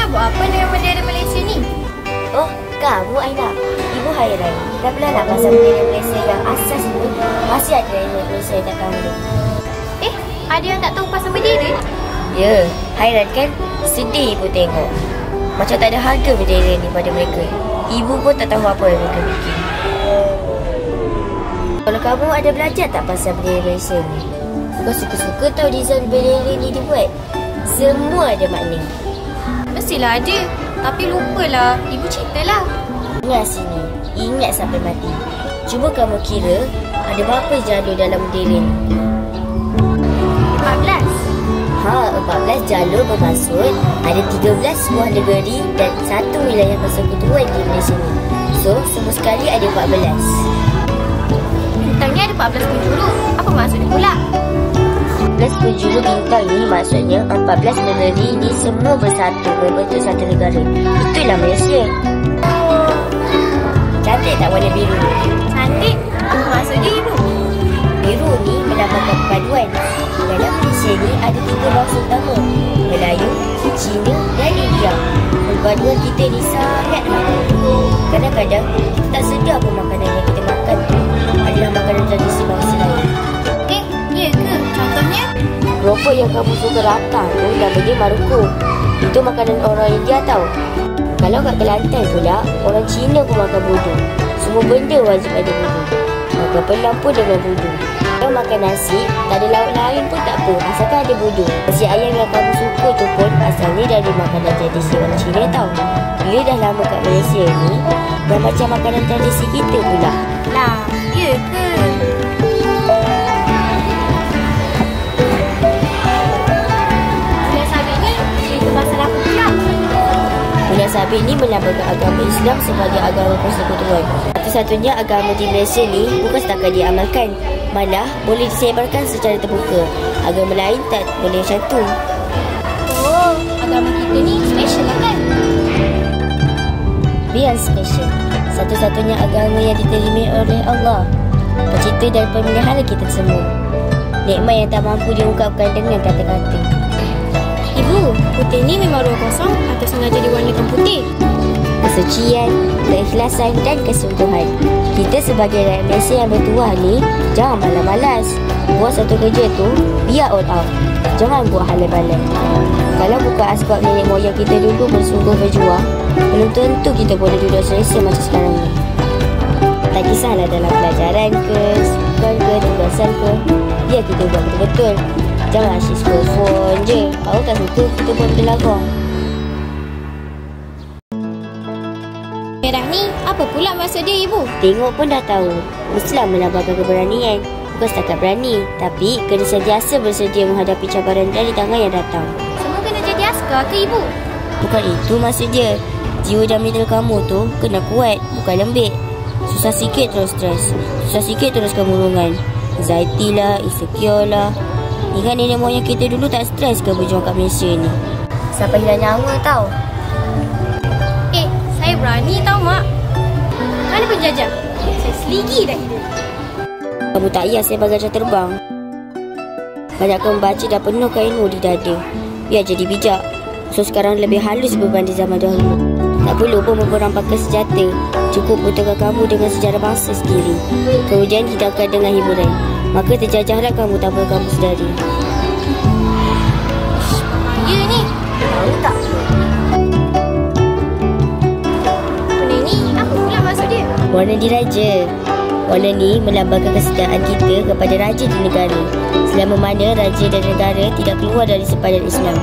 nak buat apa dengan bendera Malaysia ni? Oh, kamu Aina. Ibu hairan. Dah belajar pasal bendera Malaysia yang asas pun masih ada yang Malaysia yang tak tahu. Ada yang tak tahu pasal bendera? Ya, hairan kan? Sedih ibu tengok. Macam tak ada harga bendera ni pada mereka. Ibu pun tak tahu apa yang mereka fikir. Kalau kamu ada belajar tak pasal bendera Malaysia ni? Kau suka-suka tahu desain bendera ni dibuat? Semua ada makna. Mestilah ada. Tapi lupalah. Ibu ceritalah. Ingat sini. Ingat sampai mati. Cuba kamu kira ada berapa jalur dalam bendera ni? 14. 14 jalur bermaksud ada 13 buah negeri dan satu wilayah persekutuan di Malaysia ni. So, semua sekali ada 14. Bintangnya ada 14 penjuru. Apa maksudnya pula? 14 penjuru bintang ni maksudnya 14 negeri ni semua bersatu berbentuk satu negara. Itulah Malaysia. Cantik tak warna biru? Cantik. Apa maksudnya ibu? Biru ni melambangkan perpaduan. Dalam Malaysia ni ada 3 bangsa utama, Melayu, Cina dan India. Perpaduan kita ni sangat ramai. Kadang-kadang kita tak sedar pun makanan yang kita makan tu adalah makanan tradisi bangsa lain. Ya ke? Contohnya? Keropok yang kamu suka rata tu nama dia Maruko. Itu makanan orang India tau. Kalau kat Kelantan pula, orang Cina pun makan budu. Semua benda wajib ada budu. Makan pelam pun dengan budu. Kalau makan nasi, tak ada lauk lain pun tak apa, asalkan ada budu. Nasi ayam yang kamu suka tu pun asalnya dari makanan tradisi orang Cina tau. Bila dah lama kat Malaysia ni, dah macam makanan tradisi kita pula. Lah, ya ke? Bulan Sabit ni cerita pasal apa pula? Bulan Sabit ni melambangkan agama Islam sebagai agama persekutuan. Satu-satunya agama di Malaysia ni bukan setakat diamalkan, malah boleh disebarkan secara terbuka. Agama lain tak boleh macam tu. Oh, agama kita ni special lah kan? Biar special. Satu-satunya agama yang diterima oleh Allah, pencipta dan pemelihara kita semua. Nikmat yang tak mampu diungkapkan dengan kata-kata. Ibu, putih ni memang ruang kosong atau sengaja diwarnakan putih? Kesucian, keikhlasan dan kesungguhan. Kita sebagai rakyat Malaysia yang bertuah ni, jangan malas-malas. Buat satu kerja tu, biar all out. Jangan buat halal-balal. Kalau bukan asbab nenek moyang kita dulu bersungguh berjuang, belum tentu kita boleh duduk selesa macam sekarang ni. Tak kisahlah dalam pelajaran ke, sukan ke, tugasan ke, biar kita buat betul-betul. Jangan asyik scroll phone je. Kalau tak suka, kita buat benda larang. Merah ni, apa pula maksud dia ibu? Tengok pun dah tahu. Islam melambangkan keberanian. Bukan setakat berani, tapi kena sentiasa bersedia menghadapi cabaran dari tangan yang datang. Semua kena jadi askar ke ibu? Bukan itu maksud dia. Jiwa dan mental kamu tu kena kuat, bukan lembik. Susah sikit terus stres. Susah sikit terus kemurungan. Anxiety lah, insecure lah. Ingat nenek moyang kita dulu tak stres ke berjuang kat Malaysia ni? Sampai hilang nyawa tau. Saya berani tau mak. Mana penjajah? Saya seligi dah hidup. Kamu tak payah saya bagaikan terbang. Banyakkan membaca dah penuhkan ilmu di dada. Biar jadi bijak. So sekarang lebih halus berbanding zaman dahulu. Tak perlu pun memperang pakai senjata. Cukup putarkan kamu dengan sejarah bangsa sendiri. Kemudian hidangkan dengan hiburan. Maka terjajahlah kamu tanpa kamu sedari. Ya ni. Tahu tak? Warna ni apa pula maksud dia? Warna diraja. Warna ni melambangkan kesetiaan kita kepada raja di negara. Selama mana raja dan negara tidak keluar dari sempadan Islam.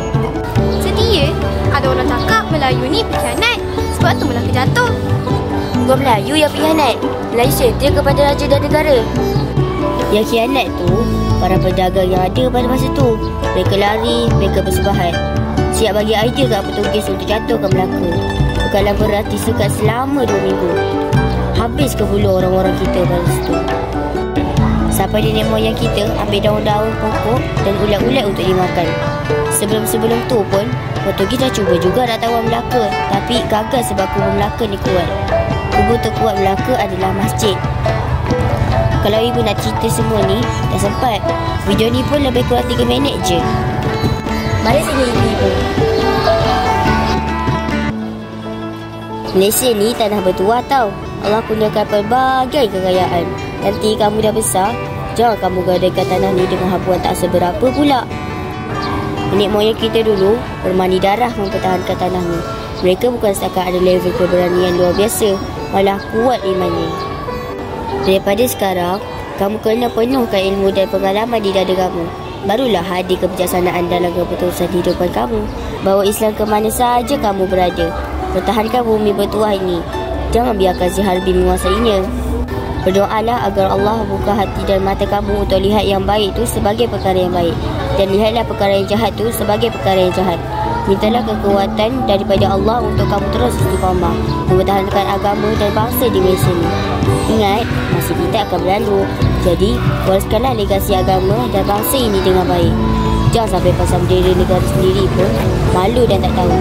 Setia? Ada orang cakap Melayu ni pengkhianat. Sebab tu Melaka jatuh. Bukan Melayu yang pengkhianat. Melayu setia kepada raja dan negara. Yang khianat tu para pedagang yang ada pada masa tu. Mereka lari, mereka bersebahat. Siap bagi idea kat Portugis untuk jatuhkan Melaka. Bekalan berat disekat selama 2 minggu. Habis ke bulu orang-orang kita pada situ. Sampai nenek moyang kita ambil daun-daun pokok dan ulat-ulat untuk dimakan. Sebelum-sebelum tu pun Portugis dah cuba juga nak tawan Melaka, tapi gagal sebab kubur Melaka ni kuat. Kubur terkuat Melaka adalah masjid. Kalau ibu nak cerita semua ni, dah sempat. Video ni pun lebih kurang 3 minit je. Mari sini ibu. Malaysia ni tanah bertuah tau. Allah kurniakan pelbagai kekayaan. Nanti kamu dah besar, jangan kamu gadaikan tanah ni dengan habuan tak seberapa pula. Nenek moyang kita dulu bermandi darah mempertahankan tanah ni. Mereka bukan setakat ada level keberanian luar biasa, malah kuat imannya. Daripada sekarang, kamu kena penuhkan ilmu dan pengalaman di dada kamu. Barulah hadir kebijaksanaan dalam keputusan kehidupan kamu. Bawa Islam ke mana sahaja kamu berada. Pertahankan bumi bertuah ini. Jangan biarkan si harbi menguasainya. Berdoalah agar Allah buka hati dan mata kamu untuk lihat yang baik itu sebagai perkara yang baik, dan lihatlah perkara yang jahat itu sebagai perkara yang jahat. Mintalah kekuatan daripada Allah untuk kamu terus istiqamah mempertahankan agama dan bangsa di Malaysia ni. Ingat, masa kita akan berlalu. Jadi, wariskanlah legasi agama dan bangsa ini dengan baik. Jangan sampai pasal bendera negara sendiri pun malu dan tak tahu.